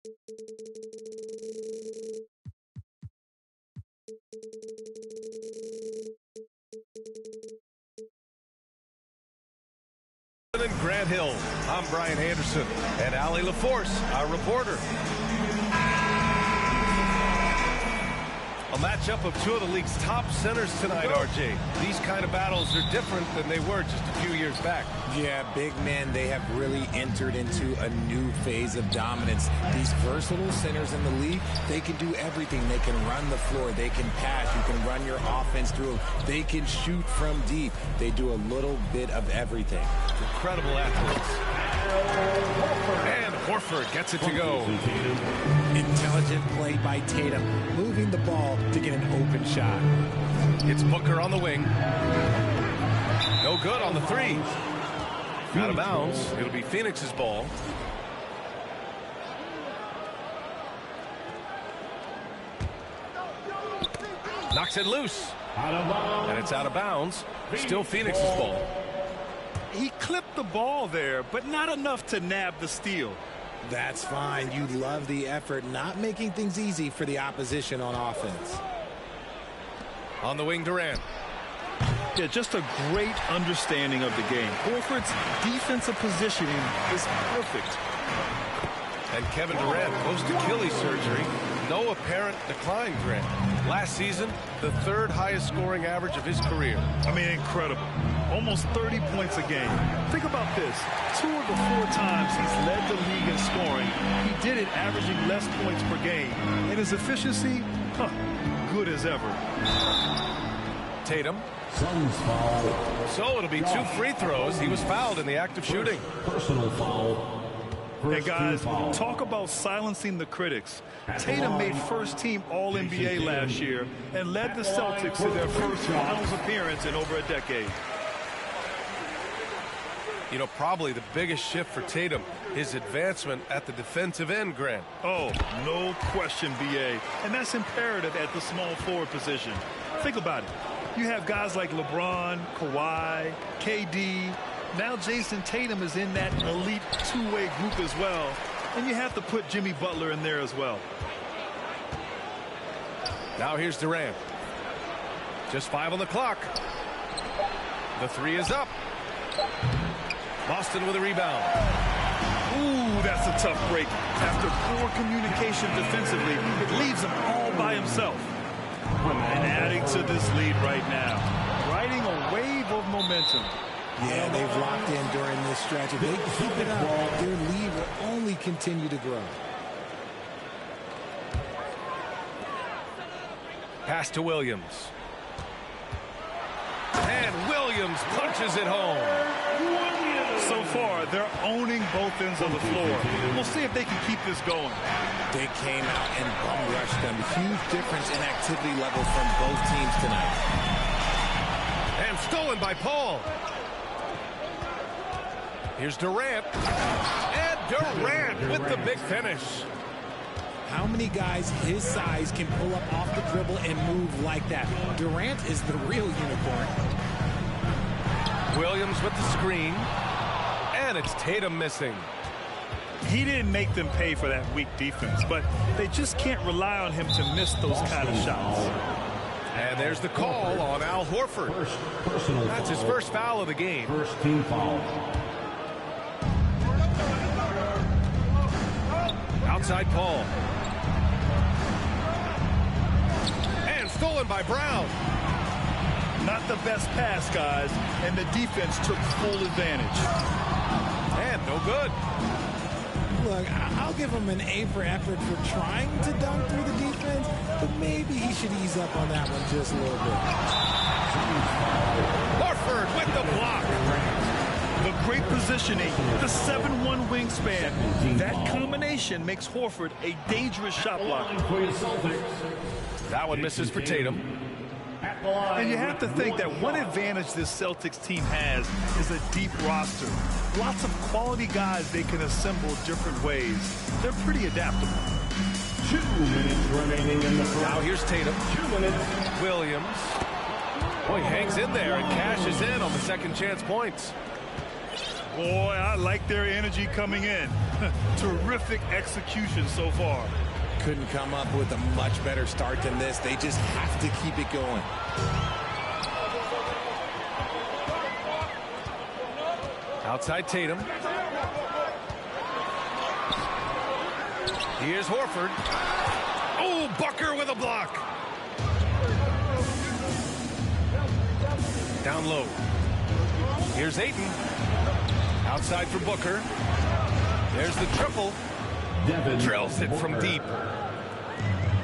In Grant Hill, I'm Brian Anderson and Allie LaForce, our reporter. A matchup of two of the league's top centers tonight, RJ. These kind of battles are different than they were just a few years back. Yeah, big men, they have really entered into a new phase of dominance. These versatile centers in the league, they can do everything. They can run the floor, they can pass, you can run your offense through them. They can shoot from deep. They do a little bit of everything. Incredible athletes. And Horford gets it to go. Intelligent play by Tatum, moving the ball to get an open shot. It's Booker on the wing. No good on the three. Out of bounds. It'll be Phoenix's ball. Knocks it loose. And it's out of bounds. Still Phoenix's ball. He clipped the ball there, but not enough to nab the steal. That's fine. You love the effort, not making things easy for the opposition on offense. On the wing, Durant. Yeah, just a great understanding of the game. Horford's defensive positioning is perfect. And Kevin Durant post-Achilles surgery. No apparent decline, Grant. Last season, the third highest scoring average of his career. I mean, incredible. Almost 30 points a game. Think about this. 2 of the 4 times he's led the league in scoring, he did it averaging less points per game. And his efficiency, good as ever. Tatum. So it'll be 2 free throws. He was fouled in the act of shooting. Personal foul. Hey guys, talk about silencing the critics. Tatum made first-team All-NBA last year and led the Celtics to their first finals appearance in over a decade. You know, probably the biggest shift for Tatum, his advancement at the defensive end, Grant. Oh, no question, B.A. And that's imperative at the small forward position. Think about it. You have guys like LeBron, Kawhi, KD. Now Jason Tatum is in that elite two-way group as well. And you have to put Jimmy Butler in there as well. Now here's Durant. Just 5 on the clock. The 3 is up. Boston with a rebound. Ooh, that's a tough break. After poor communication defensively, it leaves him all by himself. And adding to this lead right now, riding a wave of momentum. Yeah, they've locked in during this stretch. If they keep it up, their lead will only continue to grow. Pass to Williams. And Williams punches it home. So far, they're owning both ends of the floor. We'll see if they can keep this going. They came out and bum rushed them. Huge difference in activity level from both teams tonight. And stolen by Paul. Here's Durant. And Durant with the big finish. How many guys his size can pull up off the dribble and move like that? Durant is the real unicorn. Williams with the screen. And it's Tatum missing. He didn't make them pay for that weak defense, but they just can't rely on him to miss those kind of shots. And there's the call on Al Horford. That's his first foul of the game. First team foul. Outside Paul. And stolen by Brown. Not the best pass, guys, and the defense took full advantage. And no good. Look, I'll give him an A for effort for trying to dunk through the defense, but maybe he should ease up on that one just a little bit. Horford with the block. The great positioning, the 7'1" wingspan. That combination makes Horford a dangerous shot blocker. That one misses for Tatum. And you have to think that one advantage this Celtics team has is a deep roster. Lots of quality guys they can assemble different ways. They're pretty adaptable. 2 minutes remaining in the first. Now here's Tatum. 2 minutes. Williams. Boy, hangs in there and cashes in on the second chance points. Boy, I like their energy coming in. Terrific execution so far. Couldn't come up with a much better start than this. They just have to keep it going. Outside Tatum. Here's Horford. Oh, Booker with a block. Down low. Here's Ayton. Outside for Booker. There's the triple. Drills it from deep.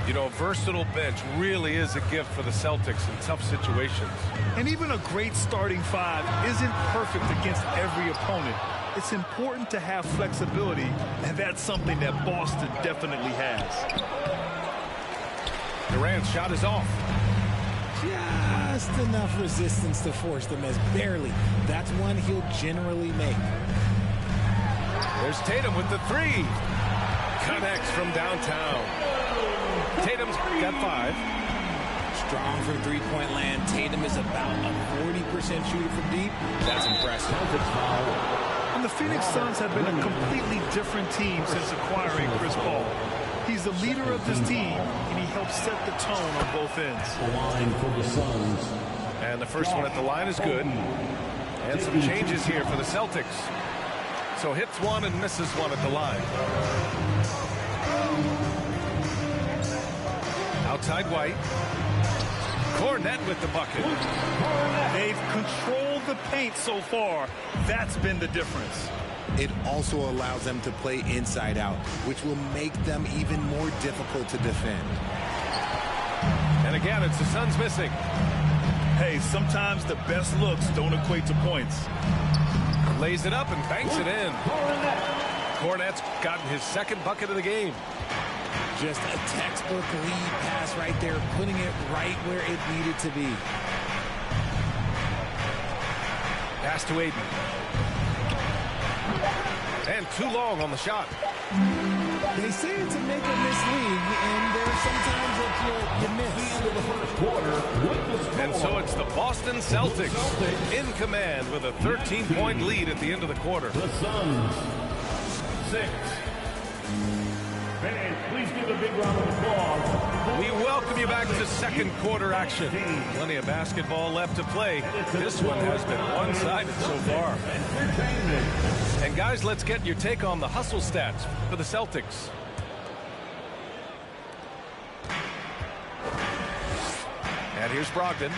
You know, a versatile bench really is a gift for the Celtics in tough situations. And even a great starting five isn't perfect against every opponent. It's important to have flexibility, and that's something that Boston definitely has. Durant's shot is off. Just enough resistance to force the miss. Barely. That's one he'll generally make. There's Tatum with the three. Connects from downtown. Tatum's got 5. Strong from three-point land. Tatum is about a 40% shooter from deep. That's impressive. And the Phoenix Suns have been a completely different team since acquiring Chris Paul. He's the leader of this team, and he helps set the tone on both ends. The line for the Suns. And the first one at the line is good. And some changes here for the Celtics. So hits one and misses one at the line. Outside White. Kornet with the bucket. They've controlled the paint so far. That's been the difference. It also allows them to play inside out, which will make them even more difficult to defend. And again, it's the Suns missing. Hey, sometimes the best looks don't equate to points. Lays it up and banks it in. Kornet's gotten his second bucket of the game. Just a textbook lead pass right there, putting it right where it needed to be. Pass to Ayton. And too long on the shot. They say it's a make-or-miss league, and there's sometimes that you miss. And so it's the Boston Celtics in command with a 13-point lead at the end of the quarter. The Suns, 6. Fans, please give a big round of applause. We welcome you back to second quarter action. Plenty of basketball left to play. This one has been one-sided so far. And guys, let's get your take on the hustle stats for the Celtics. And here's Brogdon.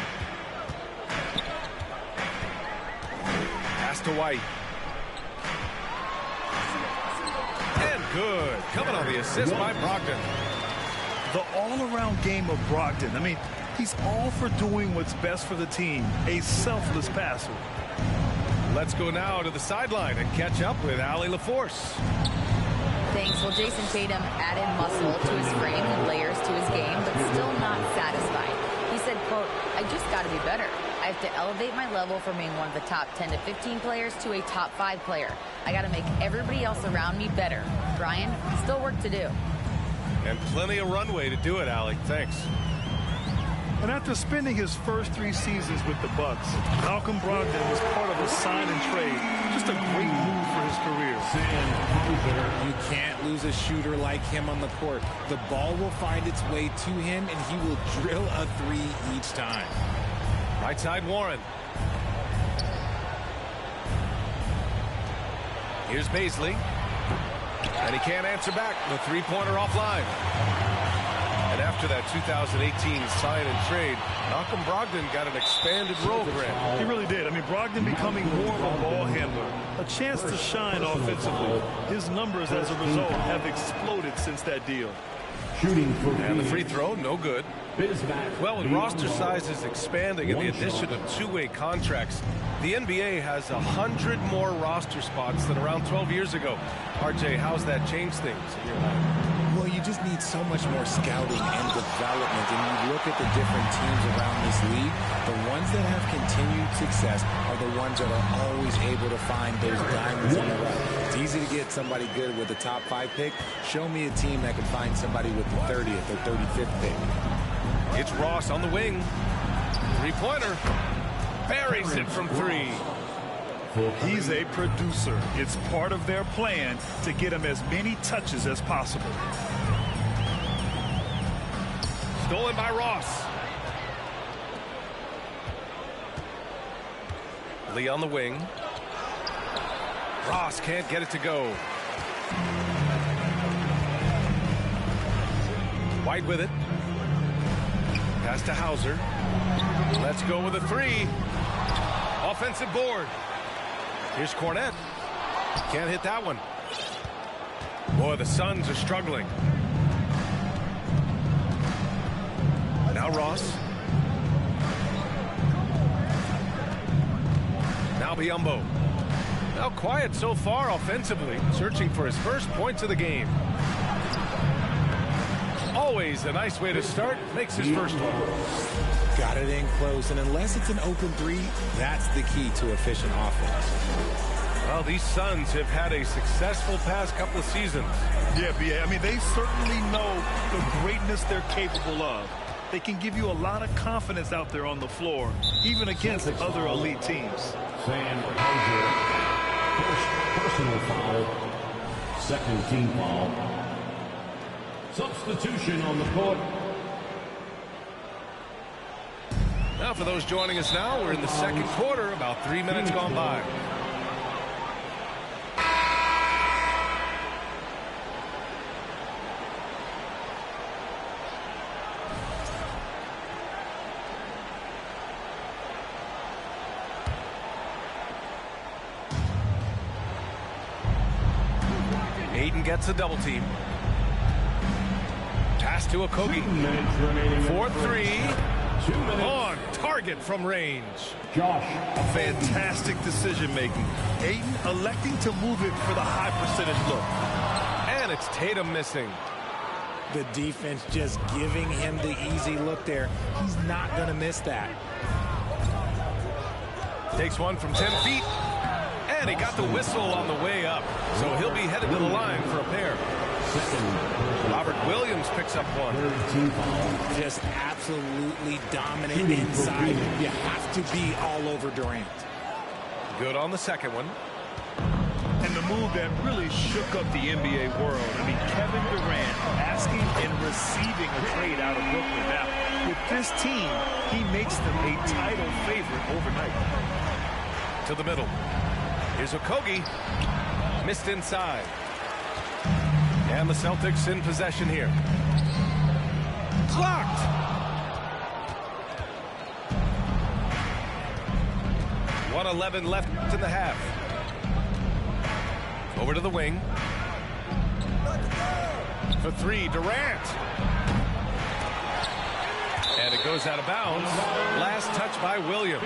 Pass to White. And good. Coming on the assist by Brogdon. The all-around game of Brogdon. I mean, he's all for doing what's best for the team. A selfless passer. Let's go now to the sideline and catch up with Allie LaForce. Thanks. Well, Jason Tatum added muscle to his frame and layers to his game, but still not satisfied. He said, quote, "I just got to be better. I have to elevate my level from being one of the top 10 to 15 players to a top 5 player. I got to make everybody else around me better. Brian, still work to do." And plenty of runway to do it, Allie. Thanks. And after spending his first 3 seasons with the Bucks, Malcolm Brogdon was part of a sign and trade. Just a great move for his career. You can't lose a shooter like him on the court. The ball will find its way to him, and he will drill a 3 each time. Right side Warren. Here's Baisley. And he can't answer back. The three-pointer offline. And after that 2018 sign and trade, Malcolm Brogdon got an expanded role for him. He really did. I mean, Brogdon becoming more of a ball handler. A chance to shine offensively. His numbers as a result have exploded since that deal. Shooting for And the free throw, no good. Well, with roster sizes expanding and the addition of two-way contracts, the NBA has 100 more roster spots than around 12 years ago. RJ, how's that changed things in your mind? Well, you just need so much more scouting and development. And you look at the different teams around this league, the ones that have continued success are the ones that are always able to find those diamonds in the rough. It's easy to get somebody good with the top 5 pick. Show me a team that can find somebody with the 30th or 35th pick. It's Ross on the wing. Three-pointer. Buries it from 3. He's a producer. It's part of their plan to get him as many touches as possible. Stolen by Ross. Lee on the wing. Ross can't get it to go. White with it. Pass to Hauser. Let's go with a three. Offensive board. Here's Cornette. Can't hit that one. Boy, the Suns are struggling. Now Ross. Now Biyombo. Now quiet so far offensively, searching for his first points of the game. Always a nice way to start. Makes his first one. Got it in close, and unless it's an open three, that's the key to efficient offense. Well, these Suns have had a successful past couple of seasons. Yeah, B.A. I mean, they certainly know the greatness they're capable of. They can give you a lot of confidence out there on the floor, even against other elite teams. Sam Hauser, first personal foul, second team foul. Substitution on the court. Now for those joining us now, we're in the second quarter, about 3 minutes gone by. Ayton gets a double team. Pass to Okogie. 4-3. On target from range. Josh. Fantastic decision-making. Ayton electing to move it for the high percentage look. And it's Tatum missing. The defense just giving him the easy look there. He's not going to miss that. Takes one from 10 feet. And he got the whistle on the way up. So he'll be headed to the line for a pair. Robert Williams picks up one. Just absolutely dominant inside. You have to be all over Durant. Good on the second one. And the move that really shook up the NBA world. I mean, Kevin Durant asking and receiving a trade out of Brooklyn. Now, with this team, he makes them a title favorite overnight. To the middle. Here's Okogie. Missed inside. And the Celtics in possession here. Blocked. .111 left in the half. Over to the wing. For three, Durant. And it goes out of bounds. Last touch by Williams.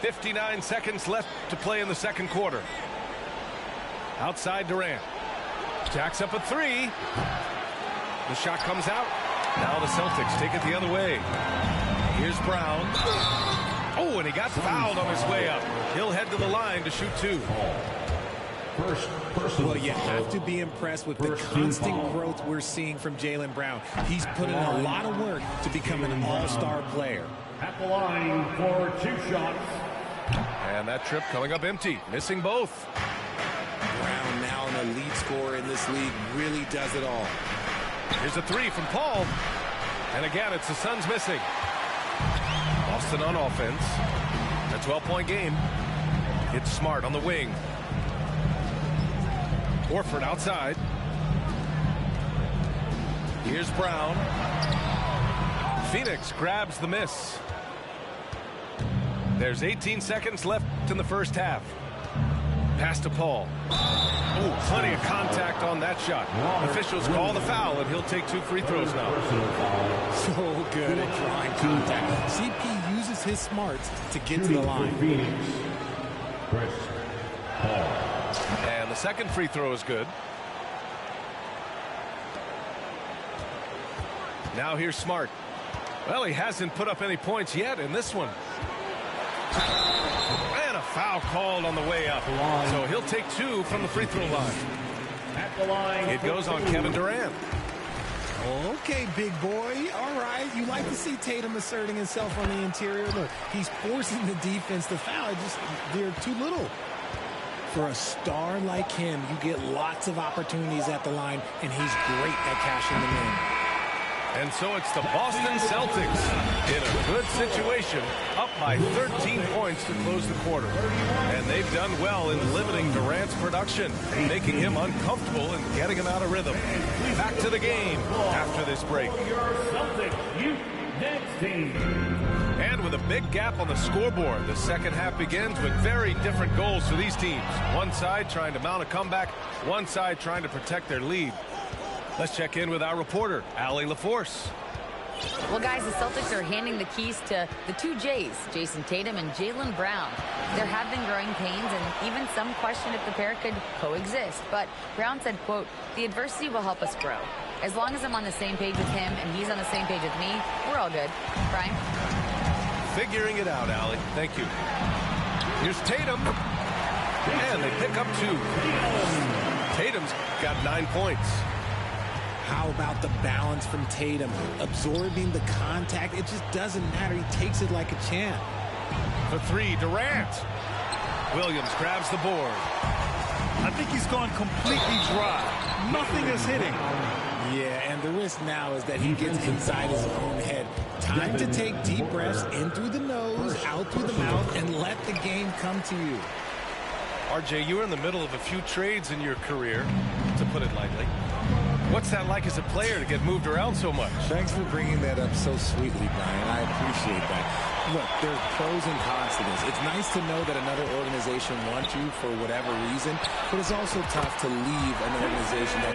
59 seconds left to play in the second quarter. Outside Durant. Jacks up a three. The shot comes out. Now the Celtics take it the other way. Here's Brown. Oh, and he got fouled on his way up. He'll head to the line to shoot two. Well, you have to be impressed with the constant growth we're seeing from Jaylen Brown. He's put in a lot of work to become an all-star player. At the line for two shots. And that trip coming up empty. Missing both. Brown, now an elite scorer in this league, really does it all. Here's a three from Paul. And again, it's the Suns missing. Boston on offense. A 12-point game. It's Smart on the wing. Horford outside. Here's Brown. Phoenix grabs the miss. There's 18 seconds left in the first half. Pass to Paul. Oh, plenty of contact on that shot. Officials call the foul, and he'll take 2 free throws now. So good at drawing contact. CP uses his smarts to get to the line. And the second free throw is good. Now here's Smart. Well, he hasn't put up any points yet in this one. And a foul called on the way up. So he'll take 2 from the free throw line. At the line. It goes on Kevin Durant. Okay, big boy. All right. You like to see Tatum asserting himself on the interior. Look, he's forcing the defense to foul. They're too little. For a star like him, you get lots of opportunities at the line, and he's great at cashing them in. And so it's the Boston Celtics in a good situation, up by 13 points to close the quarter. And they've done well in limiting Durant's production, making him uncomfortable and getting him out of rhythm. Back to the game after this break. And with a big gap on the scoreboard, the second half begins with very different goals for these teams. One side trying to mount a comeback, one side trying to protect their lead. Let's check in with our reporter, Allie LaForce. Well, guys, the Celtics are handing the keys to the two J's, Jason Tatum and Jaylen Brown. There have been growing pains, and even some question if the pair could coexist. But Brown said, quote, "The adversity will help us grow. As long as I'm on the same page with him and he's on the same page with me, we're all good." Brian? Figuring it out, Allie. Thank you. Here's Tatum. And they pick up 2. Tatum's got 9 points. How about the balance from Tatum? Absorbing the contact, it just doesn't matter. He takes it like a champ. For 3, Durant. Williams grabs the board. I think he's gone completely dry. Nothing is hitting. Yeah, and the risk now is that he gets inside his own head. Time to take deep breaths in through the nose, out through the mouth, and let the game come to you. RJ, you were in the middle of a few trades in your career, to put it lightly. What's that like as a player to get moved around so much? Thanks for bringing that up so sweetly, Brian. I appreciate that. Look, there's pros and cons to this. It's nice to know that another organization wants you for whatever reason, but it's also tough to leave an organization that